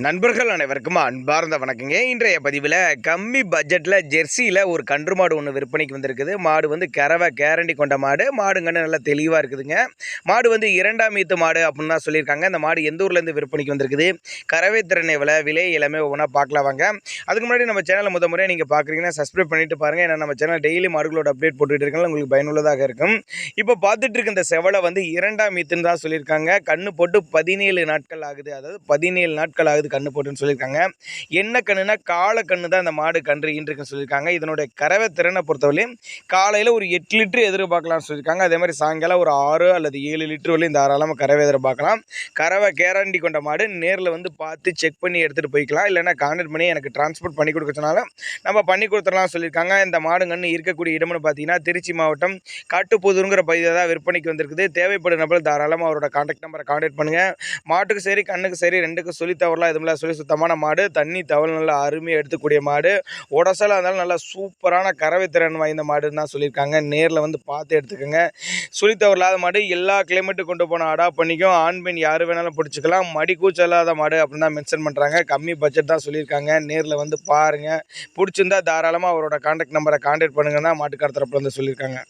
நண்பர்கள் அனைவருக்கும் அன்பார்ந்த வணக்கங்க. இன்றைய பதிவில் கம்மி பட்ஜெட்டில் ஜெர்சியில் ஒரு கன்று மாடு ஒன்று விற்பனைக்கு வந்திருக்குது. மாடு வந்து கறவை கேரண்டி கொண்ட மாடு. மாடுங்கன்னு நல்லா தெளிவாக இருக்குதுங்க. மாடு வந்து 2ஆம் ஈத்து மாடு அப்படின்னு தான் சொல்லியிருக்காங்க. இந்த மாடு எந்த ஊர்லேருந்து விற்பனைக்கு வந்திருக்குது, கறவை திறன் எவ்வளோ, விலை எல்லாமே ஒவ்வொன்றா பார்க்கலாம் வாங்க. அதுக்கு முன்னாடி நம்ம சேனலை முறையாக நீங்கள் பார்க்குறீங்கன்னா சப்ஸ்கிரைப் பண்ணிட்டு பாருங்கள். ஏன்னா நம்ம சேனல் டெய்லி மாடுகளோட அப்டேட் போட்டுகிட்டு இருக்காங்க, உங்களுக்கு பயனுள்ளதாக இருக்கும். இப்போ பார்த்துட்டு இருக்க இந்த செவலை வந்து 2ஆம் ஈத்துன்னு தான் சொல்லியிருக்காங்க. கண்ணு போட்டு 17 நாட்கள் ஆகுது. அதாவது 17 நாட்கள் ஆகுது கண்ணு போட்டுன்னு சொல்லியிருக்காங்க. என்ன கண்ணுனா காளை கண்ணு தான் இந்த மாடு கன்று ஈன்றுக்குன்னு சொல்லியிருக்காங்க. இதனுடைய கறவை திறனை பொறுத்தவரையும் காலையில் ஒரு 8 லிட்டர் எதிர்பார்க்கலாம்னு சொல்லியிருக்காங்க. அதே மாதிரி சாயங்காலம் ஒரு 6 அல்லது 7 லிட்டர் வரையும் தாராளமாக கறவை எதிர்பார்க்கலாம். கறவை கேரண்டி கொண்ட மாடு. நேரில் வந்து பார்த்து செக் பண்ணி எடுத்துகிட்டு போய்க்கலாம். இல்லைனா கான்டாக்ட் பண்ணி எனக்கு டிரான்ஸ்போர்ட் பண்ணி கொடுக்க சொன்னாலும் நம்ம பண்ணி கொடுத்துடலாம் சொல்லியிருக்காங்க. இந்த மாடு கன்று இருக்கக்கூடிய இடம்னு பார்த்தீங்கன்னா திருச்சி மாவட்டம் காட்டுப்புதூருங்கிற பகுதியில் தான் விற்பனைக்கு வந்திருக்குது. தேவைப்படும் நபர் தாராளமாக அவரோட கான்டாக்ட் நம்பரை கான்டாக்ட் பண்ணுங்கள். மாட்டுக்கு சரி கண்ணுக்கு சரி ரெண்டுக்கும் சொல்லி தவறலாம் எதுவும் சொல்லி சுத்தமான மாடு. தண்ணி தவள் நல்லா அருமையாக எடுத்துக்கூடிய மாடு. உடசலாக இருந்தாலும் நல்லா சூப்பரான கறவை திறன் வாய்ந்த மாடுன்னு தான் சொல்லியிருக்காங்க. நேரில் வந்து பார்த்து எடுத்துக்கோங்க. சொல்லி தவறில்லாத மாடு. எல்லா கிளைமேட்டுக்கு கொண்டு போன அடாப்ட் பண்ணிக்கும். ஆண் பெண் யார் வேணாலும் பிடிச்சிக்கலாம். மடி கூச்சலாத மாடு அப்படின்னு தான் மென்ஷன் பண்ணுறாங்க. கம்மி பட்ஜெட் தான் சொல்லியிருக்காங்க. நேரில் வந்து பாருங்கள். பிடிச்சிருந்தா தாராளமாக அவரோட கான்டாக்ட் நம்பரை கான்டாக்ட் பண்ணுங்கன்னா மாட்டுக்கார தரப்புல வந்து சொல்லியிருக்காங்க.